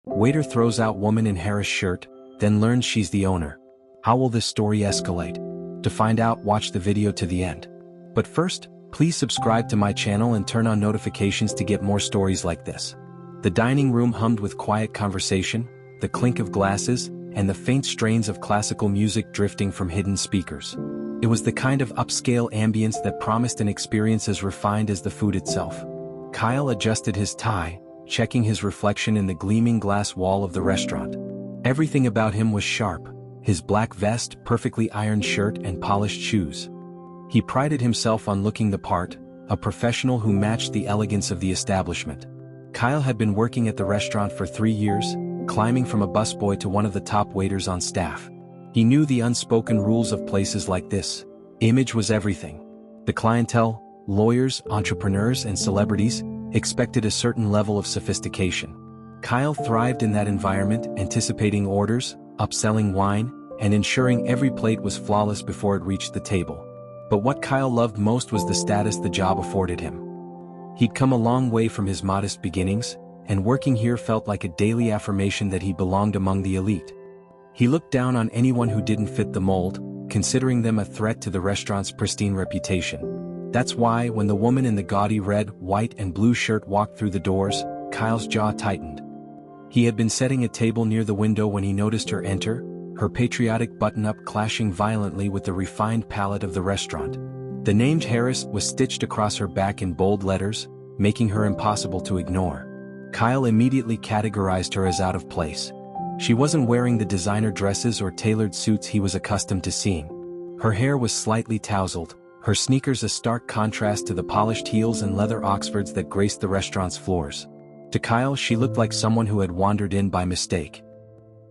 Waiter throws out woman in Harris shirt, then learns she's the owner. How will this story escalate? To find out, watch the video to the end. But first, please subscribe to my channel and turn on notifications to get more stories like this. The dining room hummed with quiet conversation, the clink of glasses, and the faint strains of classical music drifting from hidden speakers. It was the kind of upscale ambience that promised an experience as refined as the food itself. Kyle adjusted his tie, checking his reflection in the gleaming glass wall of the restaurant. Everything about him was sharp: his black vest, perfectly ironed shirt, and polished shoes. He prided himself on looking the part, a professional who matched the elegance of the establishment. Kyle had been working at the restaurant for 3 years, climbing from a busboy to one of the top waiters on staff. He knew the unspoken rules of places like this. Image was everything. The clientele, lawyers, entrepreneurs, and celebrities, expected a certain level of sophistication. Kyle thrived in that environment, anticipating orders, upselling wine, and ensuring every plate was flawless before it reached the table. But what Kyle loved most was the status the job afforded him. He'd come a long way from his modest beginnings, and working here felt like a daily affirmation that he belonged among the elite. He looked down on anyone who didn't fit the mold, considering them a threat to the restaurant's pristine reputation. That's why, when the woman in the gaudy red, white, and blue shirt walked through the doors, Kyle's jaw tightened. He had been setting a table near the window when he noticed her enter, her patriotic button-up clashing violently with the refined palette of the restaurant. The name Harris was stitched across her back in bold letters, making her impossible to ignore. Kyle immediately categorized her as out of place. She wasn't wearing the designer dresses or tailored suits he was accustomed to seeing. Her hair was slightly tousled, her sneakers a stark contrast to the polished heels and leather Oxfords that graced the restaurant's floors. To Kyle, she looked like someone who had wandered in by mistake.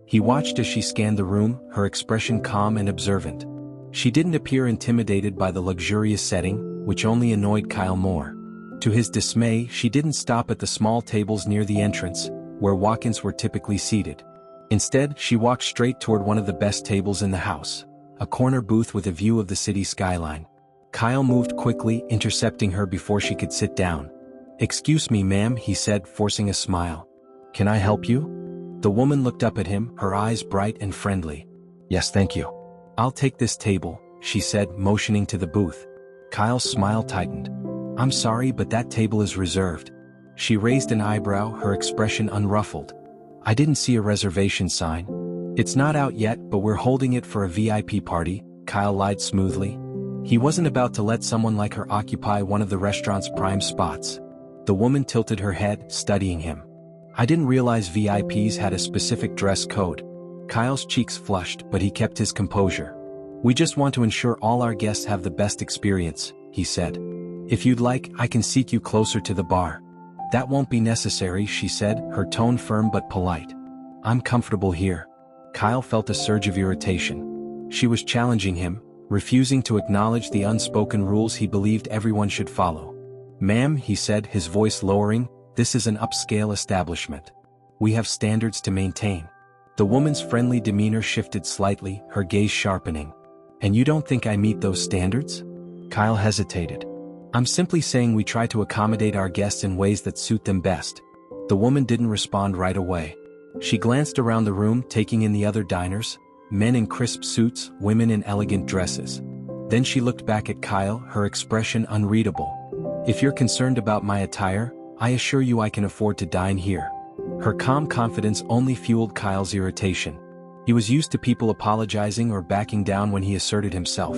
He watched as she scanned the room, her expression calm and observant. She didn't appear intimidated by the luxurious setting, which only annoyed Kyle more. To his dismay, she didn't stop at the small tables near the entrance, where walk-ins were typically seated. Instead, she walked straight toward one of the best tables in the house, a corner booth with a view of the city skyline. Kyle moved quickly, intercepting her before she could sit down. "Excuse me, ma'am," he said, forcing a smile. "Can I help you?" The woman looked up at him, her eyes bright and friendly. "Yes, thank you. I'll take this table," she said, motioning to the booth. Kyle's smile tightened. "I'm sorry, but that table is reserved." She raised an eyebrow, her expression unruffled. "I didn't see a reservation sign." "It's not out yet, but we're holding it for a VIP party," Kyle lied smoothly. He wasn't about to let someone like her occupy one of the restaurant's prime spots. The woman tilted her head, studying him. "I didn't realize VIPs had a specific dress code." Kyle's cheeks flushed, but he kept his composure. "We just want to ensure all our guests have the best experience," he said. "If you'd like, I can seat you closer to the bar." "That won't be necessary," she said, her tone firm but polite. "I'm comfortable here." Kyle felt a surge of irritation. She was challenging him, refusing to acknowledge the unspoken rules he believed everyone should follow. "Ma'am," he said, his voice lowering, "this is an upscale establishment. We have standards to maintain." The woman's friendly demeanor shifted slightly, her gaze sharpening. "And you don't think I meet those standards?" Kyle hesitated. "I'm simply saying we try to accommodate our guests in ways that suit them best." The woman didn't respond right away. She glanced around the room, taking in the other diners, men in crisp suits, women in elegant dresses. Then she looked back at Kyle, her expression unreadable. "If you're concerned about my attire, I assure you I can afford to dine here." Her calm confidence only fueled Kyle's irritation. He was used to people apologizing or backing down when he asserted himself.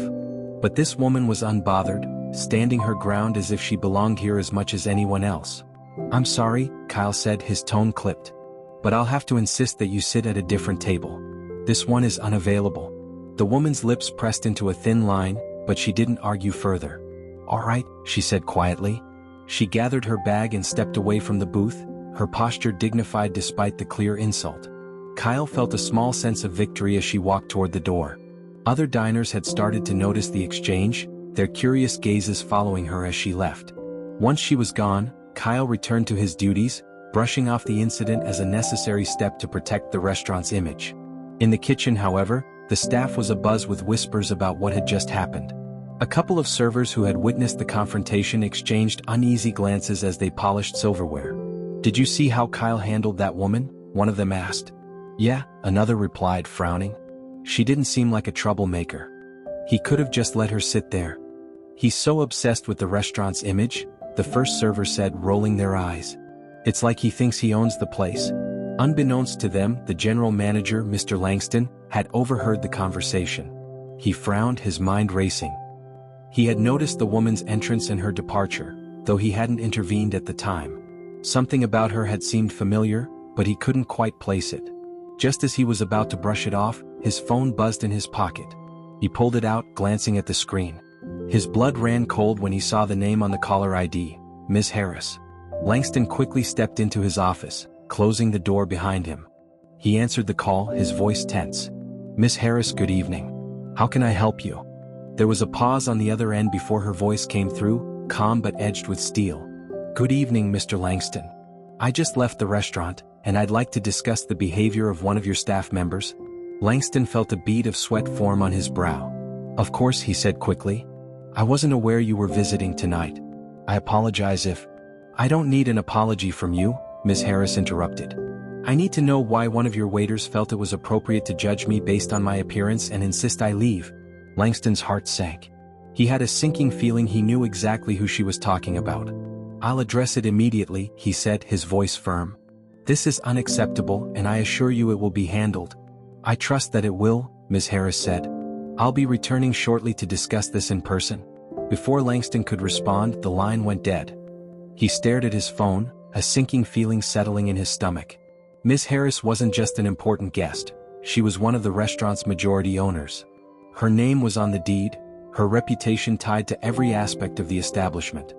But this woman was unbothered, standing her ground as if she belonged here as much as anyone else. "I'm sorry," Kyle said, his tone clipped. "But I'll have to insist that you sit at a different table. This one is unavailable." The woman's lips pressed into a thin line, but she didn't argue further. "All right," she said quietly. She gathered her bag and stepped away from the booth, her posture dignified despite the clear insult. Kyle felt a small sense of victory as she walked toward the door. Other diners had started to notice the exchange, their curious gazes following her as she left. Once she was gone, Kyle returned to his duties, brushing off the incident as a necessary step to protect the restaurant's image. In the kitchen, however, the staff was abuzz with whispers about what had just happened. A couple of servers who had witnessed the confrontation exchanged uneasy glances as they polished silverware. "Did you see how Kyle handled that woman?" one of them asked. Yeah, another replied, frowning. She didn't seem like a troublemaker. He could have just let her sit there. He's so obsessed with the restaurant's image, the first server said, rolling their eyes. It's like he thinks he owns the place. Unbeknownst to them, the general manager, Mr. Langston, had overheard the conversation. He frowned, his mind racing. He had noticed the woman's entrance and her departure, though he hadn't intervened at the time. Something about her had seemed familiar, but he couldn't quite place it. Just as he was about to brush it off, his phone buzzed in his pocket. He pulled it out, glancing at the screen. His blood ran cold when he saw the name on the caller ID, Ms. Harris. Langston quickly stepped into his office, closing the door behind him. He answered the call, his voice tense. Ms. Harris, good evening. How can I help you? There was a pause on the other end before her voice came through, calm but edged with steel. Good evening, Mr. Langston. I just left the restaurant, and I'd like to discuss the behavior of one of your staff members. Langston felt a bead of sweat form on his brow. Of course, he said quickly. I wasn't aware you were visiting tonight. I apologize if... I don't need an apology from you, Ms. Harris interrupted. I need to know why one of your waiters felt it was appropriate to judge me based on my appearance and insist I leave. Langston's heart sank. He had a sinking feeling he knew exactly who she was talking about. I'll address it immediately, he said, his voice firm. This is unacceptable, and I assure you it will be handled. I trust that it will, Ms. Harris said. I'll be returning shortly to discuss this in person. Before Langston could respond, the line went dead. He stared at his phone, a sinking feeling settling in his stomach. Ms. Harris wasn't just an important guest. She was one of the restaurant's majority owners. Her name was on the deed, her reputation tied to every aspect of the establishment.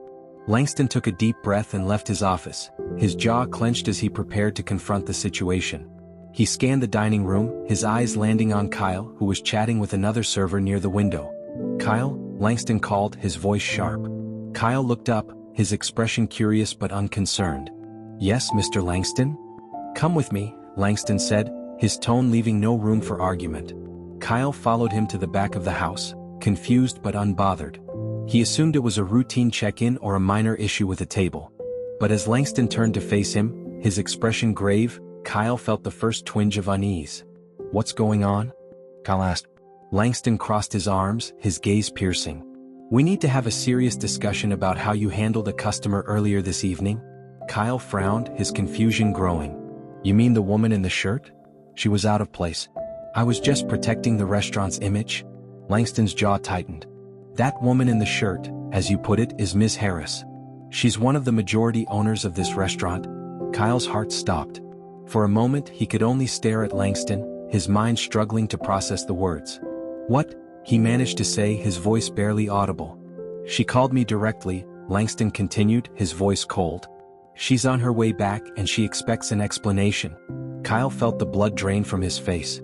Langston took a deep breath and left his office, his jaw clenched as he prepared to confront the situation. He scanned the dining room, his eyes landing on Kyle, who was chatting with another server near the window. Kyle, Langston called, his voice sharp. Kyle looked up, his expression curious but unconcerned. Yes, Mr. Langston? Come with me, Langston said, his tone leaving no room for argument. Kyle followed him to the back of the house, confused but unbothered. He assumed it was a routine check-in or a minor issue with a table. But as Langston turned to face him, his expression grave, Kyle felt the first twinge of unease. What's going on? Kyle asked. Langston crossed his arms, his gaze piercing. We need to have a serious discussion about how you handled a customer earlier this evening. Kyle frowned, his confusion growing. You mean the woman in the shirt? She was out of place. I was just protecting the restaurant's image. Langston's jaw tightened. That woman in the shirt, as you put it, is Ms. Harris. She's one of the majority owners of this restaurant. Kyle's heart stopped. For a moment, he could only stare at Langston, his mind struggling to process the words. What? He managed to say, his voice barely audible. She called me directly, Langston continued, his voice cold. She's on her way back and she expects an explanation. Kyle felt the blood drain from his face.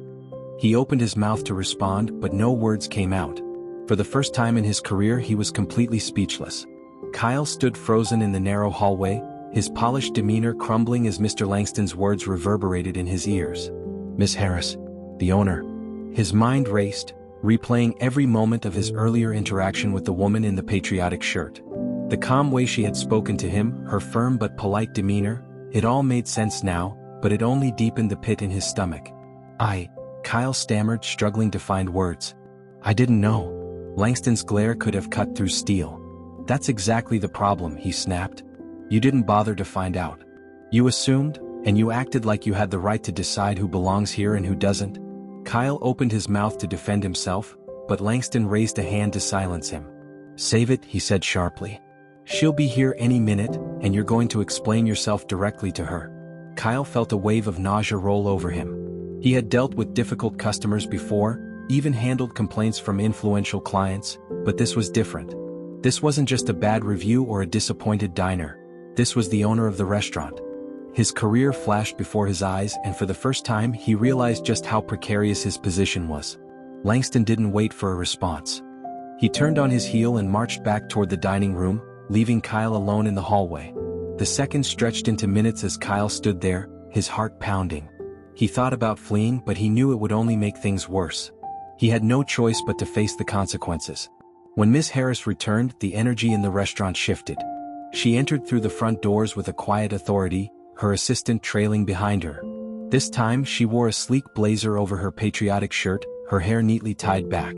He opened his mouth to respond, but no words came out. For the first time in his career, he was completely speechless. Kyle stood frozen in the narrow hallway, his polished demeanor crumbling as Mr. Langston's words reverberated in his ears. Miss Harris, the owner. His mind raced, replaying every moment of his earlier interaction with the woman in the patriotic shirt. The calm way she had spoken to him, her firm but polite demeanor, it all made sense now, but it only deepened the pit in his stomach. Kyle stammered, struggling to find words. I didn't know. Langston's glare could have cut through steel. That's exactly the problem, he snapped. You didn't bother to find out. You assumed, and you acted like you had the right to decide who belongs here and who doesn't. Kyle opened his mouth to defend himself, but Langston raised a hand to silence him. Save it, he said sharply. She'll be here any minute, and you're going to explain yourself directly to her. Kyle felt a wave of nausea roll over him. He had dealt with difficult customers before, even handled complaints from influential clients, but this was different. This wasn't just a bad review or a disappointed diner. This was the owner of the restaurant. His career flashed before his eyes, and for the first time he realized just how precarious his position was. Langston didn't wait for a response. He turned on his heel and marched back toward the dining room, leaving Kyle alone in the hallway. The seconds stretched into minutes as Kyle stood there, his heart pounding. He thought about fleeing, but he knew it would only make things worse. He had no choice but to face the consequences. When Miss Harris returned, the energy in the restaurant shifted. She entered through the front doors with a quiet authority, her assistant trailing behind her. This time she wore a sleek blazer over her patriotic shirt, her hair neatly tied back.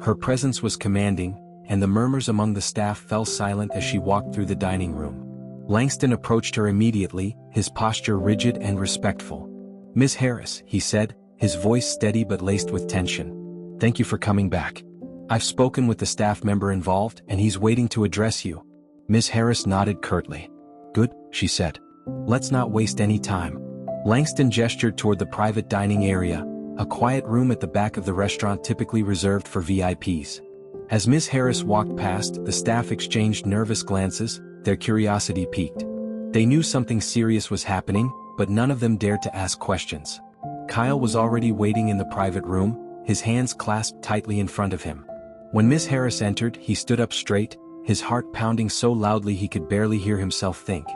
Her presence was commanding, and the murmurs among the staff fell silent as she walked through the dining room. Langston approached her immediately, his posture rigid and respectful. "Miss Harris," he said, his voice steady but laced with tension. "Thank you for coming back. I've spoken with the staff member involved and he's waiting to address you." Miss Harris nodded curtly. "Good," she said. "Let's not waste any time." Langston gestured toward the private dining area, a quiet room at the back of the restaurant typically reserved for VIPs. As Miss Harris walked past, the staff exchanged nervous glances, their curiosity piqued. They knew something serious was happening, but none of them dared to ask questions. Kyle was already waiting in the private room, his hands clasped tightly in front of him. When Miss Harris entered, he stood up straight, his heart pounding so loudly he could barely hear himself think.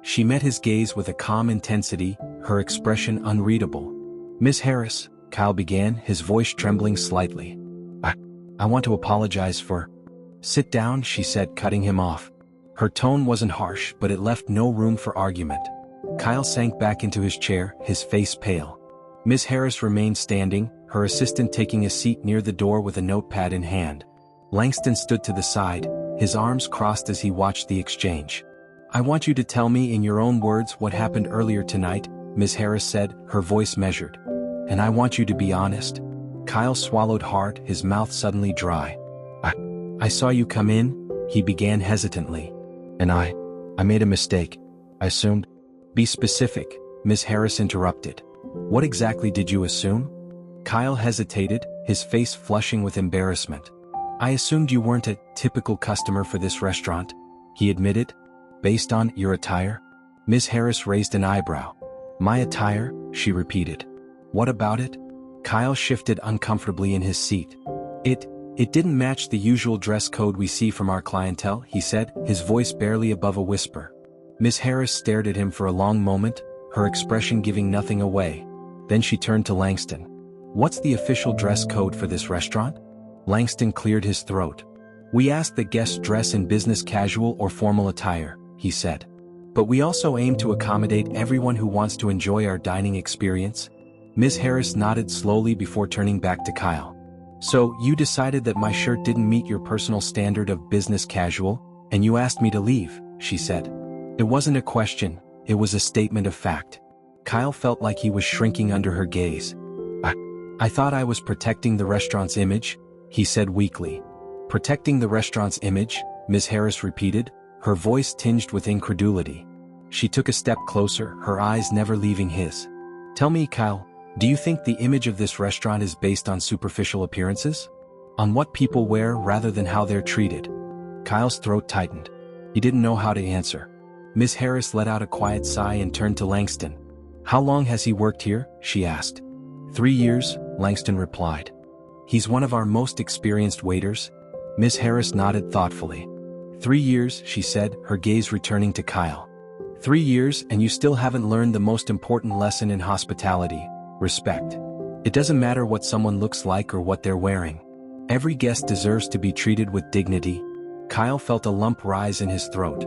She met his gaze with a calm intensity, her expression unreadable. "Miss Harris," Kyle began, his voice trembling slightly. I want to apologize for—" "Sit down," she said, cutting him off. Her tone wasn't harsh, but it left no room for argument. Kyle sank back into his chair, his face pale. Miss Harris remained standing, her assistant taking a seat near the door with a notepad in hand. Langston stood to the side, his arms crossed as he watched the exchange. "I want you to tell me in your own words what happened earlier tonight," Miss Harris said, her voice measured. "And I want you to be honest." Kyle swallowed hard, his mouth suddenly dry. I saw you come in," he began hesitantly. "And I made a mistake. I assumed—" "Be specific," Miss Harris interrupted. "What exactly did you assume?" Kyle hesitated, his face flushing with embarrassment. "I assumed you weren't a typical customer for this restaurant," he admitted. "Based on your attire?" Miss Harris raised an eyebrow. "My attire?" she repeated. "What about it?" Kyle shifted uncomfortably in his seat. It didn't match the usual dress code we see from our clientele," he said, his voice barely above a whisper. Miss Harris stared at him for a long moment, her expression giving nothing away. Then she turned to Langston. "What's the official dress code for this restaurant?" Langston cleared his throat. "We ask that guests dress in business casual or formal attire," he said. "But we also aim to accommodate everyone who wants to enjoy our dining experience." Miss Harris nodded slowly before turning back to Kyle. "So, you decided that my shirt didn't meet your personal standard of business casual, and you asked me to leave," she said. It wasn't a question, it was a statement of fact. Kyle felt like he was shrinking under her gaze. I thought I was protecting the restaurant's image," he said weakly. "Protecting the restaurant's image," Miss Harris repeated, her voice tinged with incredulity. She took a step closer, her eyes never leaving his. "Tell me, Kyle, do you think the image of this restaurant is based on superficial appearances? On what people wear rather than how they're treated?" Kyle's throat tightened. He didn't know how to answer. Miss Harris let out a quiet sigh and turned to Langston. "How long has he worked here?" she asked. 3 years, Langston replied. "He's one of our most experienced waiters." Miss Harris nodded thoughtfully. 3 years, she said, her gaze returning to Kyle. 3 years and you still haven't learned the most important lesson in hospitality: respect. It doesn't matter what someone looks like or what they're wearing. Every guest deserves to be treated with dignity. Kyle felt a lump rise in his throat.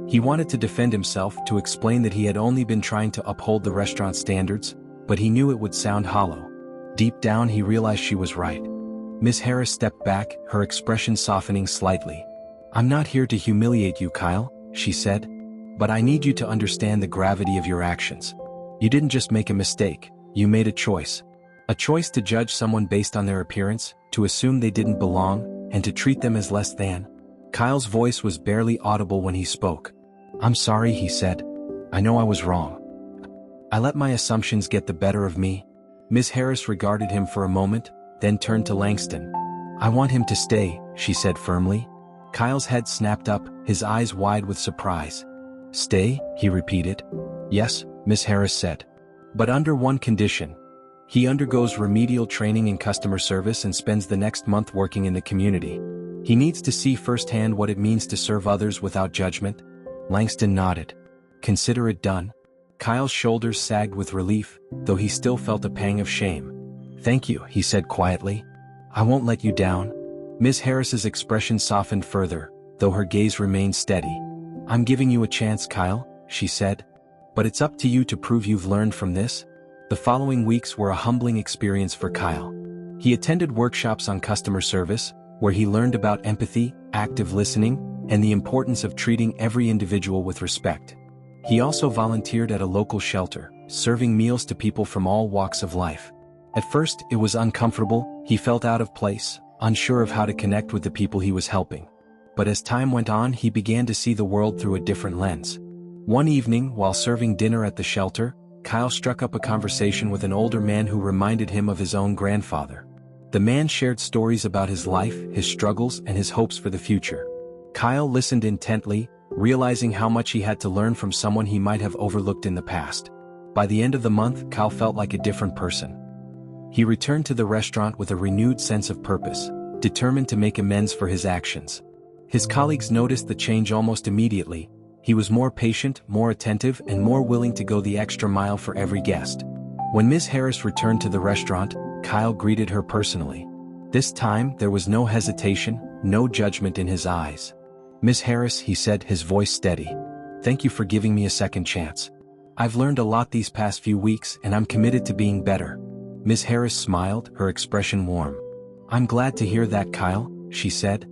He wanted to defend himself, to explain that he had only been trying to uphold the restaurant standards, but he knew it would sound hollow. Deep down he realized she was right. Miss Harris stepped back, her expression softening slightly. "I'm not here to humiliate you, Kyle," she said. "But I need you to understand the gravity of your actions. You didn't just make a mistake, you made a choice. A choice to judge someone based on their appearance, to assume they didn't belong, and to treat them as less than." Kyle's voice was barely audible when he spoke. "I'm sorry," he said. "I know I was wrong. I let my assumptions get the better of me." Miss Harris regarded him for a moment, then turned to Langston. "I want him to stay," she said firmly. Kyle's head snapped up, his eyes wide with surprise. "Stay?" he repeated. "Yes," Miss Harris said. "But under one condition. He undergoes remedial training in customer service and spends the next month working in the community. He needs to see firsthand what it means to serve others without judgment." Langston nodded. "Consider it done." Kyle's shoulders sagged with relief, though he still felt a pang of shame. "Thank you," he said quietly. "I won't let you down." Miss Harris's expression softened further, though her gaze remained steady. "I'm giving you a chance, Kyle," she said. "But it's up to you to prove you've learned from this." The following weeks were a humbling experience for Kyle. He attended workshops on customer service, where he learned about empathy, active listening, and the importance of treating every individual with respect. He also volunteered at a local shelter, serving meals to people from all walks of life. At first, it was uncomfortable. He felt out of place, unsure of how to connect with the people he was helping. But as time went on, he began to see the world through a different lens. One evening, while serving dinner at the shelter, Kyle struck up a conversation with an older man who reminded him of his own grandfather. The man shared stories about his life, his struggles, and his hopes for the future. Kyle listened intently, realizing how much he had to learn from someone he might have overlooked in the past. By the end of the month, Kyle felt like a different person. He returned to the restaurant with a renewed sense of purpose, determined to make amends for his actions. His colleagues noticed the change almost immediately. He was more patient, more attentive, and more willing to go the extra mile for every guest. When Ms. Harris returned to the restaurant, Kyle greeted her personally. This time, there was no hesitation, no judgment in his eyes. "Ms. Harris," he said, his voice steady. "Thank you for giving me a second chance. I've learned a lot these past few weeks, and I'm committed to being better." Ms. Harris smiled, her expression warm. "I'm glad to hear that, Kyle," she said.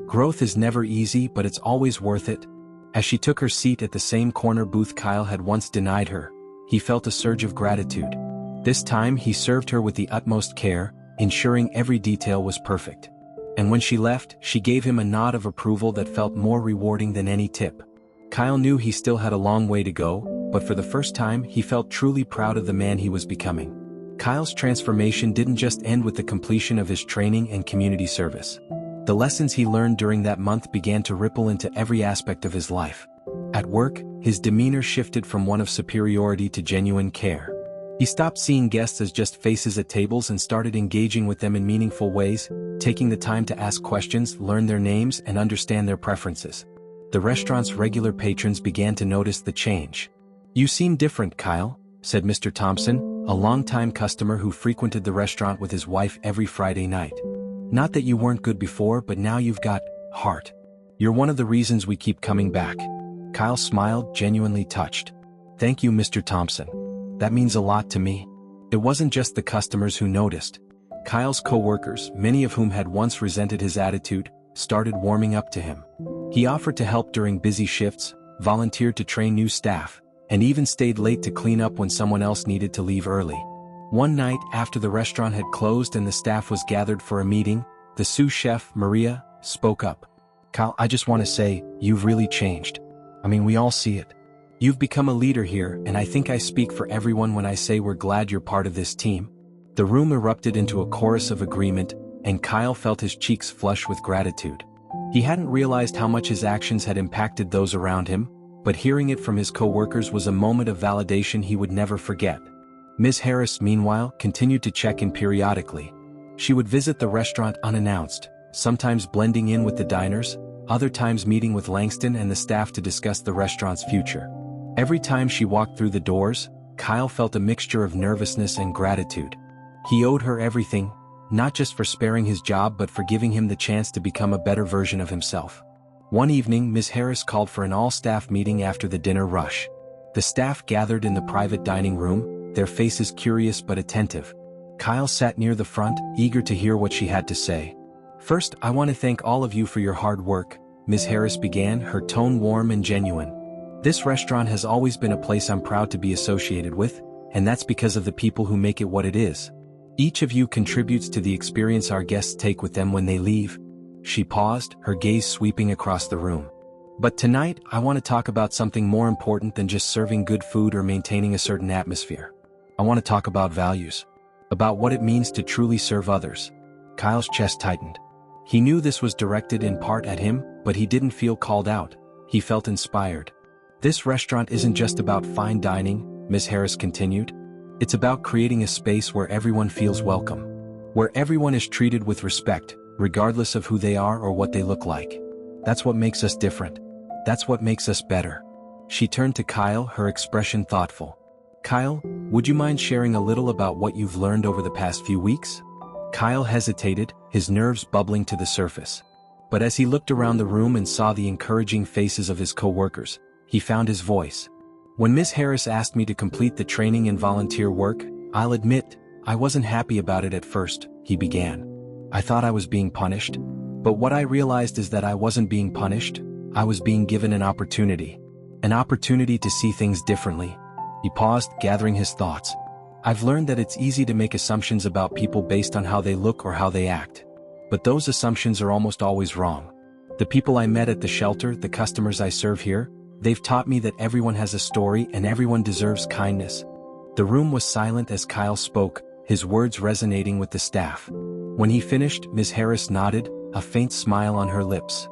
"Growth is never easy, but it's always worth it." As she took her seat at the same corner booth Kyle had once denied her, he felt a surge of gratitude. This time he served her with the utmost care, ensuring every detail was perfect. And when she left, she gave him a nod of approval that felt more rewarding than any tip. Kyle knew he still had a long way to go, but for the first time he felt truly proud of the man he was becoming. Kyle's transformation didn't just end with the completion of his training and community service. The lessons he learned during that month began to ripple into every aspect of his life. At work, his demeanor shifted from one of superiority to genuine care. He stopped seeing guests as just faces at tables and started engaging with them in meaningful ways, taking the time to ask questions, learn their names, and understand their preferences. The restaurant's regular patrons began to notice the change. "You seem different, Kyle," said Mr. Thompson, a longtime customer who frequented the restaurant with his wife every Friday night. "Not that you weren't good before, but now you've got heart. You're one of the reasons we keep coming back." Kyle smiled, genuinely touched. "Thank you, Mr. Thompson. That means a lot to me." It wasn't just the customers who noticed. Kyle's co-workers, many of whom had once resented his attitude, started warming up to him. He offered to help during busy shifts, volunteered to train new staff, and even stayed late to clean up when someone else needed to leave early. One night, after the restaurant had closed and the staff was gathered for a meeting, the sous chef, Maria, spoke up. "Kyle, I just want to say, you've really changed. I mean, we all see it. You've become a leader here, and I think I speak for everyone when I say we're glad you're part of this team." The room erupted into a chorus of agreement, and Kyle felt his cheeks flush with gratitude. He hadn't realized how much his actions had impacted those around him, but hearing it from his co-workers was a moment of validation he would never forget. Ms. Harris, meanwhile, continued to check in periodically. She would visit the restaurant unannounced, sometimes blending in with the diners, other times meeting with Langston and the staff to discuss the restaurant's future. Every time she walked through the doors, Kyle felt a mixture of nervousness and gratitude. He owed her everything, not just for sparing his job but for giving him the chance to become a better version of himself. One evening, Ms. Harris called for an all-staff meeting after the dinner rush. The staff gathered in the private dining room, their faces curious but attentive. Kyle sat near the front, eager to hear what she had to say. "First, I want to thank all of you for your hard work," Ms. Harris began, her tone warm and genuine. "This restaurant has always been a place I'm proud to be associated with, and that's because of the people who make it what it is. Each of you contributes to the experience our guests take with them when they leave." She paused, her gaze sweeping across the room. "But tonight, I want to talk about something more important than just serving good food or maintaining a certain atmosphere. I want to talk about values. About what it means to truly serve others." Kyle's chest tightened. He knew this was directed in part at him, but he didn't feel called out. He felt inspired. "This restaurant isn't just about fine dining," Ms. Harris continued. "It's about creating a space where everyone feels welcome. Where everyone is treated with respect, regardless of who they are or what they look like. That's what makes us different. That's what makes us better." She turned to Kyle, her expression thoughtful. "Kyle, would you mind sharing a little about what you've learned over the past few weeks?" Kyle hesitated, his nerves bubbling to the surface. But as he looked around the room and saw the encouraging faces of his co-workers, he found his voice. "When Ms. Harris asked me to complete the training and volunteer work, "I'll admit, I wasn't happy about it at first," he began. "I thought I was being punished. But what I realized is that I wasn't being punished, I was being given an opportunity. An opportunity to see things differently." He paused, gathering his thoughts. "I've learned that it's easy to make assumptions about people based on how they look or how they act. But those assumptions are almost always wrong. The people I met at the shelter, the customers I serve here, they've taught me that everyone has a story and everyone deserves kindness." The room was silent as Kyle spoke, his words resonating with the staff. When he finished, Ms. Harris nodded, a faint smile on her lips.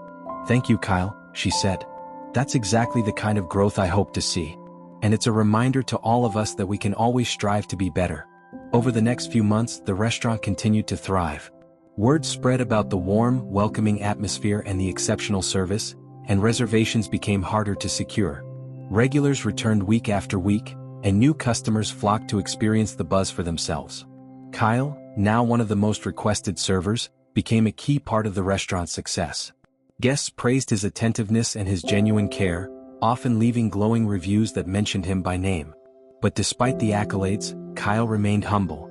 "Thank you, Kyle," she said. "That's exactly the kind of growth I hope to see. And it's a reminder to all of us that we can always strive to be better." Over the next few months, the restaurant continued to thrive. Word spread about the warm, welcoming atmosphere and the exceptional service, and reservations became harder to secure. Regulars returned week after week, and new customers flocked to experience the buzz for themselves. Kyle, now one of the most requested servers, became a key part of the restaurant's success. Guests praised his attentiveness and his genuine care, often leaving glowing reviews that mentioned him by name. But despite the accolades, Kyle remained humble.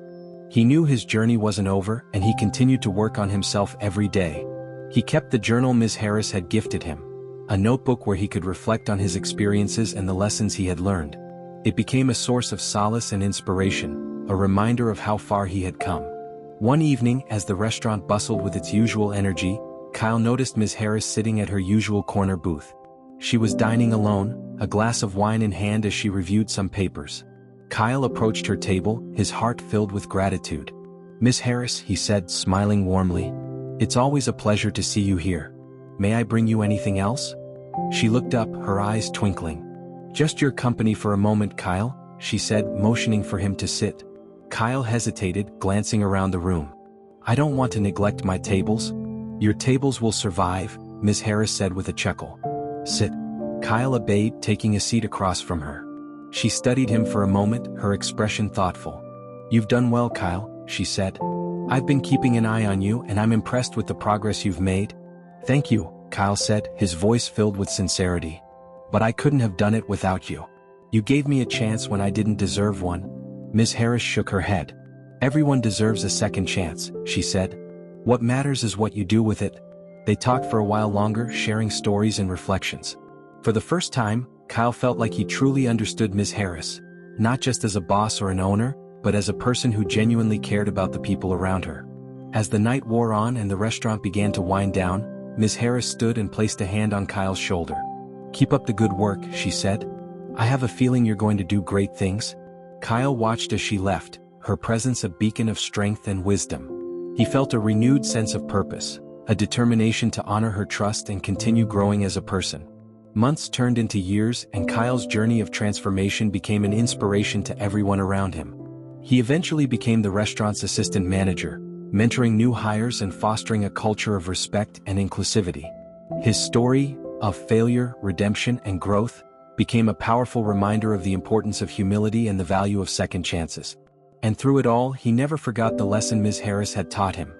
He knew his journey wasn't over, and he continued to work on himself every day. He kept the journal Ms. Harris had gifted him, a notebook where he could reflect on his experiences and the lessons he had learned. It became a source of solace and inspiration, a reminder of how far he had come. One evening, as the restaurant bustled with its usual energy, Kyle noticed Ms. Harris sitting at her usual corner booth. She was dining alone, a glass of wine in hand as she reviewed some papers. Kyle approached her table, his heart filled with gratitude. "Miss Harris," he said, smiling warmly, "it's always a pleasure to see you here. May I bring you anything else?" She looked up, her eyes twinkling. "Just your company for a moment, Kyle," she said, motioning for him to sit. Kyle hesitated, glancing around the room. "I don't want to neglect my tables." "Your tables will survive," Ms. Harris said with a chuckle. "Sit." Kyle obeyed, taking a seat across from her. She studied him for a moment, her expression thoughtful. "You've done well, Kyle," she said. "I've been keeping an eye on you and I'm impressed with the progress you've made." "Thank you," Kyle said, his voice filled with sincerity. "But I couldn't have done it without you. You gave me a chance when I didn't deserve one." Ms. Harris shook her head. "Everyone deserves a second chance," she said. "What matters is what you do with it." They talked for a while longer, sharing stories and reflections. For the first time, Kyle felt like he truly understood Ms. Harris, not just as a boss or an owner, but as a person who genuinely cared about the people around her. As the night wore on and the restaurant began to wind down, Ms. Harris stood and placed a hand on Kyle's shoulder. "Keep up the good work," she said. "I have a feeling you're going to do great things." Kyle watched as she left, her presence a beacon of strength and wisdom. He felt a renewed sense of purpose, a determination to honor her trust and continue growing as a person. Months turned into years, and Kyle's journey of transformation became an inspiration to everyone around him. He eventually became the restaurant's assistant manager, mentoring new hires and fostering a culture of respect and inclusivity. His story, of failure, redemption, and growth, became a powerful reminder of the importance of humility and the value of second chances. And through it all, he never forgot the lesson Ms. Harris had taught him: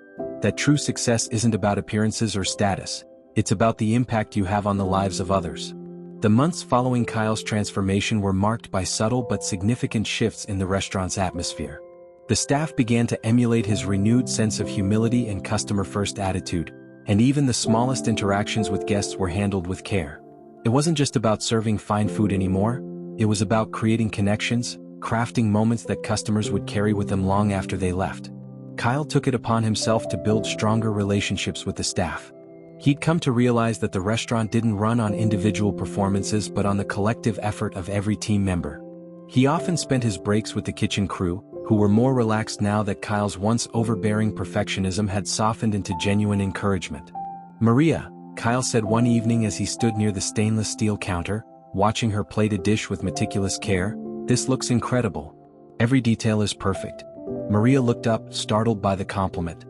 that true success isn't about appearances or status, it's about the impact you have on the lives of others. The months following Kyle's transformation were marked by subtle but significant shifts in the restaurant's atmosphere. The staff began to emulate his renewed sense of humility and customer-first attitude, and even the smallest interactions with guests were handled with care. It wasn't just about serving fine food anymore, it was about creating connections, crafting moments that customers would carry with them long after they left. Kyle took it upon himself to build stronger relationships with the staff. He'd come to realize that the restaurant didn't run on individual performances but on the collective effort of every team member. He often spent his breaks with the kitchen crew, who were more relaxed now that Kyle's once overbearing perfectionism had softened into genuine encouragement. "Maria," Kyle said one evening as he stood near the stainless steel counter, watching her plate a dish with meticulous care, "this looks incredible. Every detail is perfect." Maria looked up, startled by the compliment.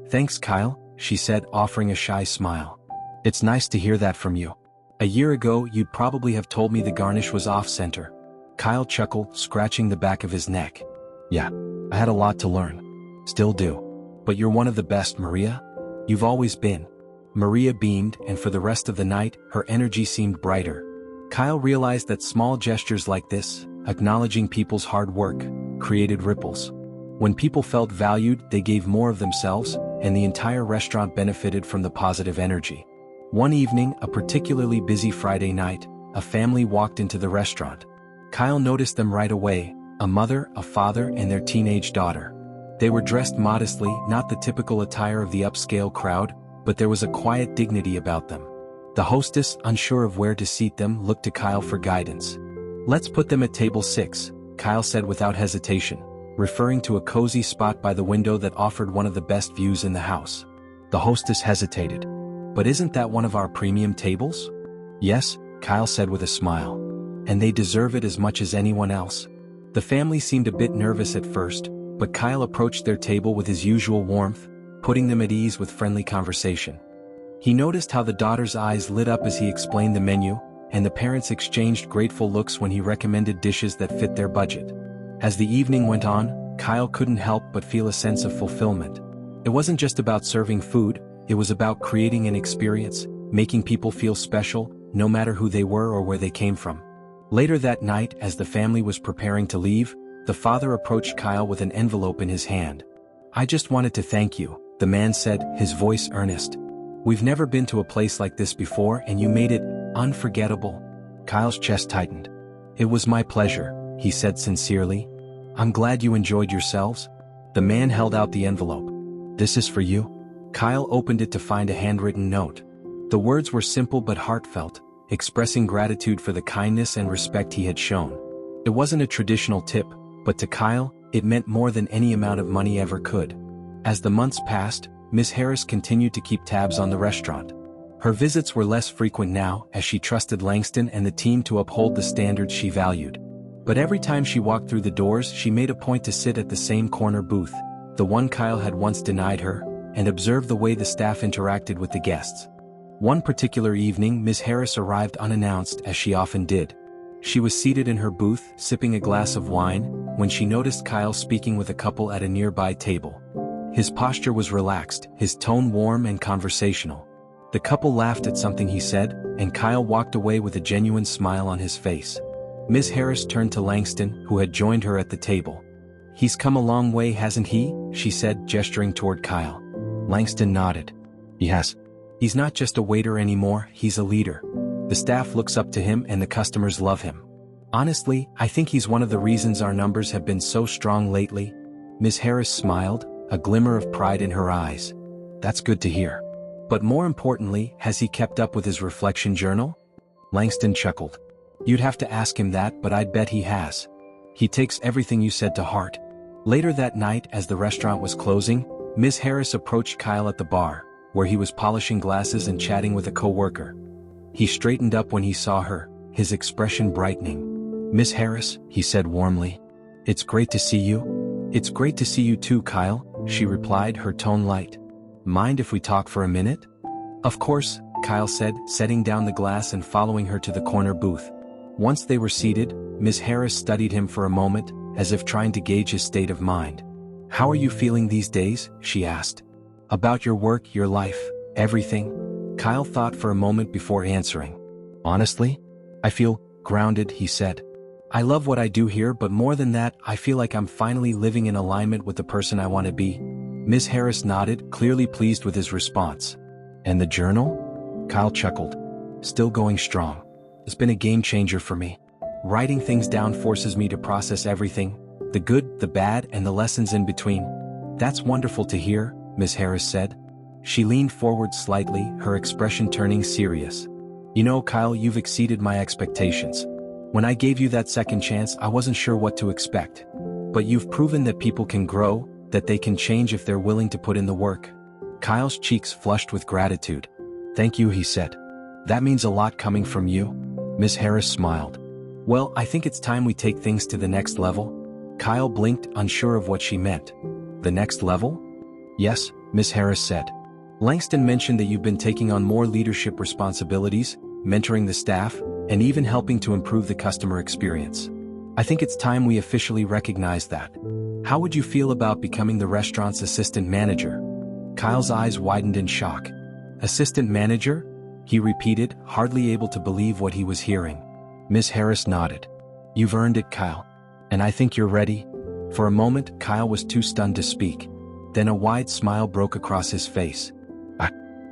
"Thanks, Kyle," she said, offering a shy smile. "It's nice to hear that from you. A year ago you'd probably have told me the garnish was off-center." Kyle chuckled, scratching the back of his neck. "Yeah, I had a lot to learn. Still do. But you're one of the best, Maria. You've always been." Maria beamed, and for the rest of the night, her energy seemed brighter. Kyle realized that small gestures like this, acknowledging people's hard work, created ripples. When people felt valued, they gave more of themselves, and the entire restaurant benefited from the positive energy. One evening, a particularly busy Friday night, a family walked into the restaurant. Kyle noticed them right away, a mother, a father, and their teenage daughter. They were dressed modestly, not the typical attire of the upscale crowd, but there was a quiet dignity about them. The hostess, unsure of where to seat them, looked to Kyle for guidance. "Let's put them at table 6, Kyle said without hesitation, referring to a cozy spot by the window that offered one of the best views in the house. The hostess hesitated. "But isn't that one of our premium tables?" "Yes," Kyle said with a smile. "And they deserve it as much as anyone else." The family seemed a bit nervous at first, but Kyle approached their table with his usual warmth, putting them at ease with friendly conversation. He noticed how the daughter's eyes lit up as he explained the menu, and the parents exchanged grateful looks when he recommended dishes that fit their budget. As the evening went on, Kyle couldn't help but feel a sense of fulfillment. It wasn't just about serving food, it was about creating an experience, making people feel special, no matter who they were or where they came from. Later that night, as the family was preparing to leave, the father approached Kyle with an envelope in his hand. "I just wanted to thank you," the man said, his voice earnest. "We've never been to a place like this before and you made it unforgettable." Kyle's chest tightened. "It was my pleasure," he said sincerely. "I'm glad you enjoyed yourselves." The man held out the envelope. "This is for you." Kyle opened it to find a handwritten note. The words were simple but heartfelt, expressing gratitude for the kindness and respect he had shown. It wasn't a traditional tip, but to Kyle, it meant more than any amount of money ever could. As the months passed, Miss Harris continued to keep tabs on the restaurant. Her visits were less frequent now, as she trusted Langston and the team to uphold the standards she valued. But every time she walked through the doors, she made a point to sit at the same corner booth, the one Kyle had once denied her, and observe the way the staff interacted with the guests. One particular evening, Miss Harris arrived unannounced, as she often did. She was seated in her booth, sipping a glass of wine, when she noticed Kyle speaking with a couple at a nearby table. His posture was relaxed, his tone warm and conversational. The couple laughed at something he said, and Kyle walked away with a genuine smile on his face. Miss Harris turned to Langston, who had joined her at the table. "He's come a long way, hasn't he?" she said, gesturing toward Kyle. Langston nodded. "Yes. He's not just a waiter anymore, he's a leader. The staff looks up to him and the customers love him. Honestly, I think he's one of the reasons our numbers have been so strong lately." Miss Harris smiled, a glimmer of pride in her eyes. "That's good to hear. But more importantly, has he kept up with his reflection journal?" Langston chuckled. "You'd have to ask him that, but I'd bet he has. He takes everything you said to heart." Later that night, as the restaurant was closing, Miss Harris approached Kyle at the bar, where he was polishing glasses and chatting with a coworker. He straightened up when he saw her, his expression brightening. "Miss Harris," he said warmly. "It's great to see you." "It's great to see you too, Kyle," she replied, her tone light. "Mind if we talk for a minute?" "Of course," Kyle said, setting down the glass and following her to the corner booth. Once they were seated, Miss Harris studied him for a moment, as if trying to gauge his state of mind. "How are you feeling these days?" she asked. "About your work, your life, everything?" Kyle thought for a moment before answering. "Honestly, I feel grounded," he said. "I love what I do here, but more than that, I feel like I'm finally living in alignment with the person I want to be." Miss Harris nodded, clearly pleased with his response. "And the journal?" Kyle chuckled. "Still going strong. It's been a game changer for me. Writing things down forces me to process everything, the good, the bad, and the lessons in between." "That's wonderful to hear," Miss Harris said. She leaned forward slightly, her expression turning serious. "You know, Kyle, you've exceeded my expectations. When I gave you that second chance, I wasn't sure what to expect. But you've proven that people can grow, that they can change if they're willing to put in the work." Kyle's cheeks flushed with gratitude. "Thank you," he said. "That means a lot coming from you." Miss Harris smiled. "Well, I think it's time we take things to the next level." Kyle blinked, unsure of what she meant. "The next level?" "Yes," Miss Harris said. "Langston mentioned that you've been taking on more leadership responsibilities, mentoring the staff, and even helping to improve the customer experience. I think it's time we officially recognize that. How would you feel about becoming the restaurant's assistant manager?" Kyle's eyes widened in shock. "Assistant manager?" he repeated, hardly able to believe what he was hearing. Miss Harris nodded. "You've earned it, Kyle. And I think you're ready." For a moment, Kyle was too stunned to speak. Then a wide smile broke across his face.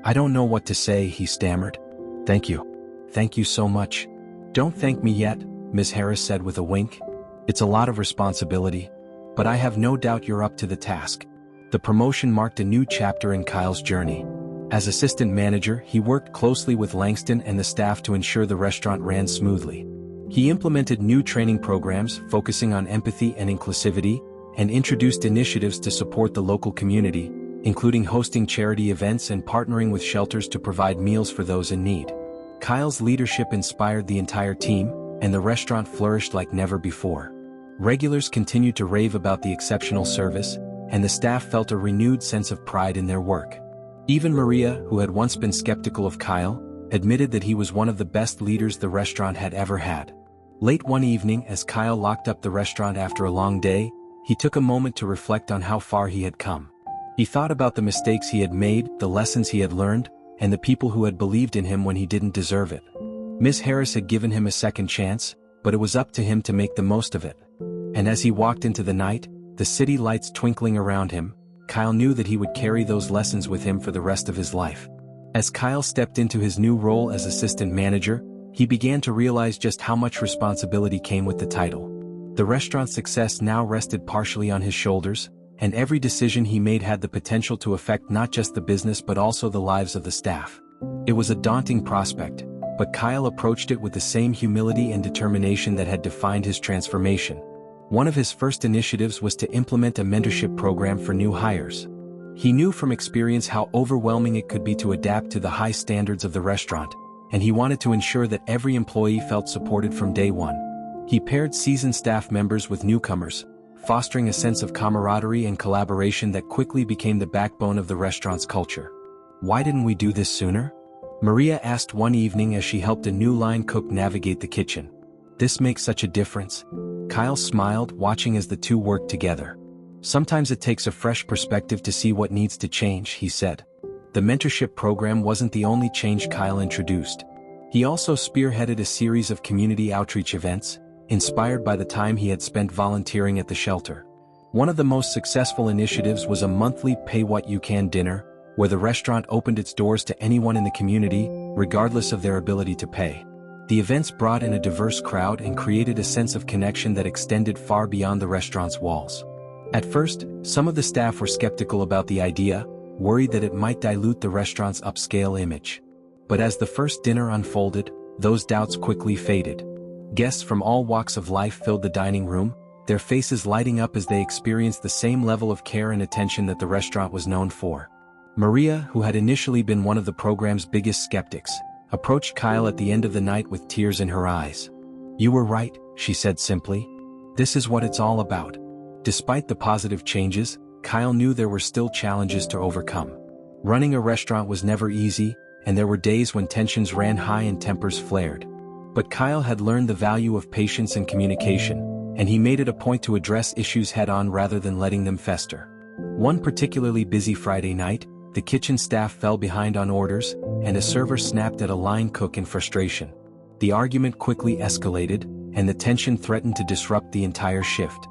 I don't know what to say," he stammered. "Thank you. Thank you so much." "Don't thank me yet," Ms. Harris said with a wink. "It's a lot of responsibility. But I have no doubt you're up to the task." The promotion marked a new chapter in Kyle's journey. As assistant manager, he worked closely with Langston and the staff to ensure the restaurant ran smoothly. He implemented new training programs focusing on empathy and inclusivity, and introduced initiatives to support the local community, including hosting charity events and partnering with shelters to provide meals for those in need. Kyle's leadership inspired the entire team, and the restaurant flourished like never before. Regulars continued to rave about the exceptional service, and the staff felt a renewed sense of pride in their work. Even Maria, who had once been skeptical of Kyle, admitted that he was one of the best leaders the restaurant had ever had. Late one evening, as Kyle locked up the restaurant after a long day, he took a moment to reflect on how far he had come. He thought about the mistakes he had made, the lessons he had learned, and the people who had believed in him when he didn't deserve it. Ms. Harris had given him a second chance, but it was up to him to make the most of it. And as he walked into the night, the city lights twinkling around him, Kyle knew that he would carry those lessons with him for the rest of his life. As Kyle stepped into his new role as assistant manager, he began to realize just how much responsibility came with the title. The restaurant's success now rested partially on his shoulders, and every decision he made had the potential to affect not just the business but also the lives of the staff. It was a daunting prospect, but Kyle approached it with the same humility and determination that had defined his transformation. One of his first initiatives was to implement a mentorship program for new hires. He knew from experience how overwhelming it could be to adapt to the high standards of the restaurant, and he wanted to ensure that every employee felt supported from day one. He paired seasoned staff members with newcomers, fostering a sense of camaraderie and collaboration that quickly became the backbone of the restaurant's culture. "Why didn't we do this sooner?" Maria asked one evening as she helped a new line cook navigate the kitchen. "This makes such a difference." Kyle smiled, watching as the two worked together. "Sometimes it takes a fresh perspective to see what needs to change," he said. The mentorship program wasn't the only change Kyle introduced. He also spearheaded a series of community outreach events, inspired by the time he had spent volunteering at the shelter. One of the most successful initiatives was a monthly pay-what-you-can dinner, where the restaurant opened its doors to anyone in the community, regardless of their ability to pay. The events brought in a diverse crowd and created a sense of connection that extended far beyond the restaurant's walls. At first, some of the staff were skeptical about the idea, worried that it might dilute the restaurant's upscale image. But as the first dinner unfolded, those doubts quickly faded. Guests from all walks of life filled the dining room, their faces lighting up as they experienced the same level of care and attention that the restaurant was known for. Maria, who had initially been one of the program's biggest skeptics, approached Kyle at the end of the night with tears in her eyes. "You were right," she said simply. "This is what it's all about." Despite the positive changes, Kyle knew there were still challenges to overcome. Running a restaurant was never easy, and there were days when tensions ran high and tempers flared. But Kyle had learned the value of patience and communication, and he made it a point to address issues head-on rather than letting them fester. One particularly busy Friday night, the kitchen staff fell behind on orders, and a server snapped at a line cook in frustration. The argument quickly escalated, and the tension threatened to disrupt the entire shift.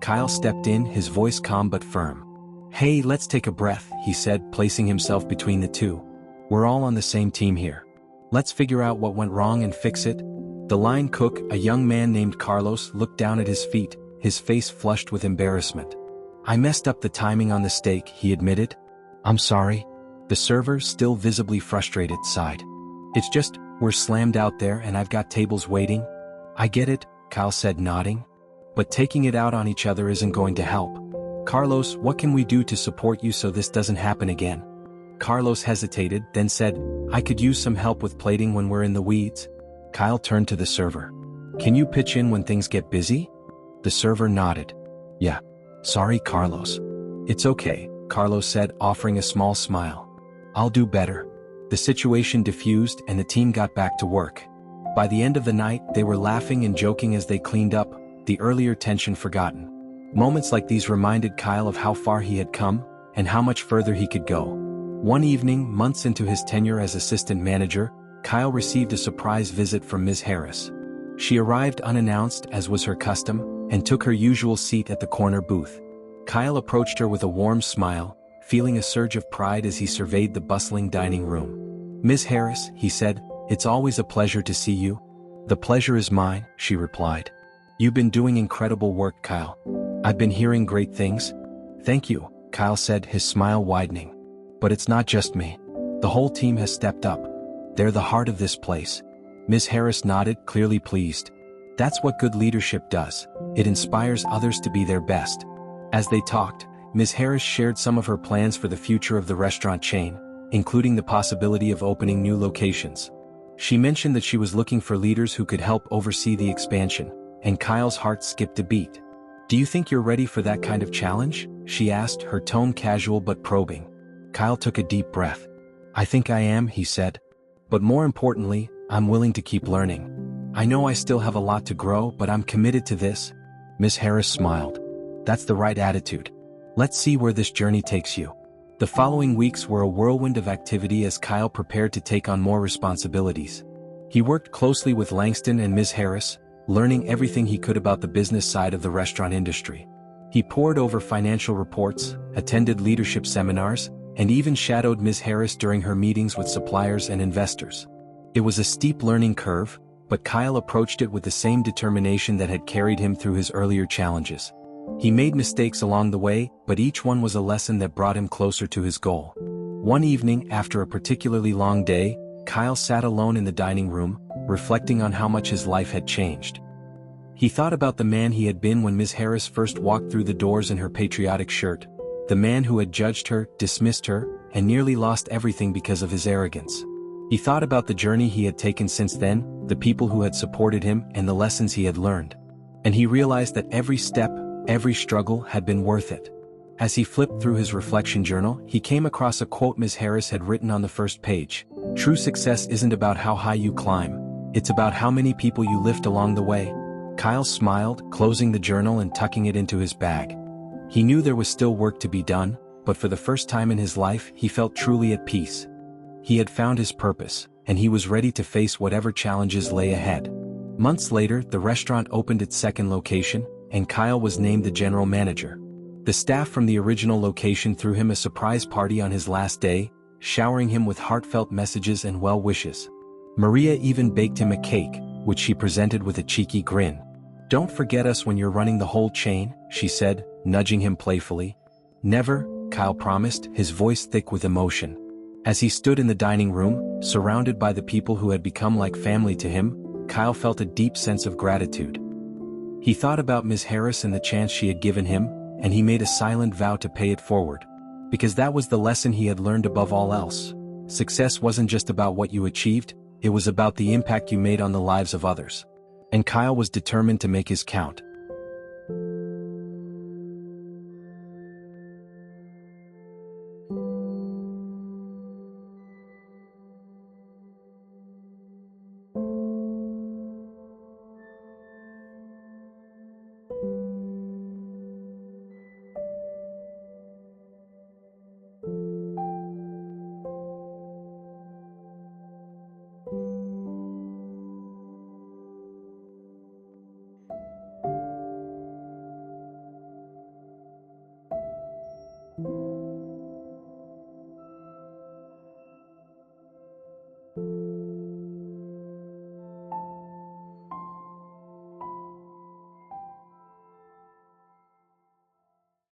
Kyle stepped in, his voice calm but firm. "Hey, let's take a breath," he said, placing himself between the two. "We're all on the same team here. Let's figure out what went wrong and fix it." The line cook, a young man named Carlos, looked down at his feet, his face flushed with embarrassment. "I messed up the timing on the steak," he admitted. "I'm sorry." The server, still visibly frustrated, sighed. "It's just, we're slammed out there and I've got tables waiting." "I get it," Kyle said, nodding. "But taking it out on each other isn't going to help. Carlos, what can we do to support you so this doesn't happen again?" Carlos hesitated, then said, "I could use some help with plating when we're in the weeds." Kyle turned to the server. "Can you pitch in when things get busy?" The server nodded. "Yeah. Sorry, Carlos." "It's okay," Carlos said, offering a small smile. "I'll do better." The situation diffused and the team got back to work. By the end of the night, they were laughing and joking as they cleaned up, the earlier tension forgotten. Moments like these reminded Kyle of how far he had come, and how much further he could go. One evening, months into his tenure as assistant manager, Kyle received a surprise visit from Ms. Harris. She arrived unannounced, as was her custom, and took her usual seat at the corner booth. Kyle approached her with a warm smile, feeling a surge of pride as he surveyed the bustling dining room. "Ms. Harris," he said, "it's always a pleasure to see you." "The pleasure is mine," she replied. "You've been doing incredible work, Kyle. I've been hearing great things." "Thank you," Kyle said, his smile widening. "But it's not just me. The whole team has stepped up. They're the heart of this place." Ms. Harris nodded, clearly pleased. "That's what good leadership does. It inspires others to be their best." As they talked, Ms. Harris shared some of her plans for the future of the restaurant chain, including the possibility of opening new locations. She mentioned that she was looking for leaders who could help oversee the expansion, and Kyle's heart skipped a beat. "Do you think you're ready for that kind of challenge?" she asked, her tone casual but probing. Kyle took a deep breath. "I think I am," he said. "But more importantly, I'm willing to keep learning. I know I still have a lot to grow, but I'm committed to this." Ms. Harris smiled. "That's the right attitude. Let's see where this journey takes you." The following weeks were a whirlwind of activity as Kyle prepared to take on more responsibilities. He worked closely with Langston and Ms. Harris, learning everything he could about the business side of the restaurant industry. He pored over financial reports, attended leadership seminars, and even shadowed Ms. Harris during her meetings with suppliers and investors. It was a steep learning curve, but Kyle approached it with the same determination that had carried him through his earlier challenges. He made mistakes along the way, but each one was a lesson that brought him closer to his goal. One evening, after a particularly long day, Kyle sat alone in the dining room, reflecting on how much his life had changed. He thought about the man he had been when Ms. Harris first walked through the doors in her patriotic shirt, the man who had judged her, dismissed her, and nearly lost everything because of his arrogance. He thought about the journey he had taken since then, the people who had supported him, and the lessons he had learned. And he realized that every step, every struggle had been worth it. As he flipped through his reflection journal, he came across a quote Ms. Harris had written on the first page. "True success isn't about how high you climb, it's about how many people you lift along the way." Kyle smiled, closing the journal and tucking it into his bag. He knew there was still work to be done, but for the first time in his life he felt truly at peace. He had found his purpose, and he was ready to face whatever challenges lay ahead. Months later, the restaurant opened its second location, and Kyle was named the general manager. The staff from the original location threw him a surprise party on his last day, showering him with heartfelt messages and well wishes. Maria even baked him a cake, which she presented with a cheeky grin. "Don't forget us when you're running the whole chain," she said, nudging him playfully. "Never," Kyle promised, his voice thick with emotion. As he stood in the dining room, surrounded by the people who had become like family to him, Kyle felt a deep sense of gratitude. He thought about Ms. Harris and the chance she had given him, and he made a silent vow to pay it forward. Because that was the lesson he had learned above all else. Success wasn't just about what you achieved, it was about the impact you made on the lives of others. And Kyle was determined to make his count.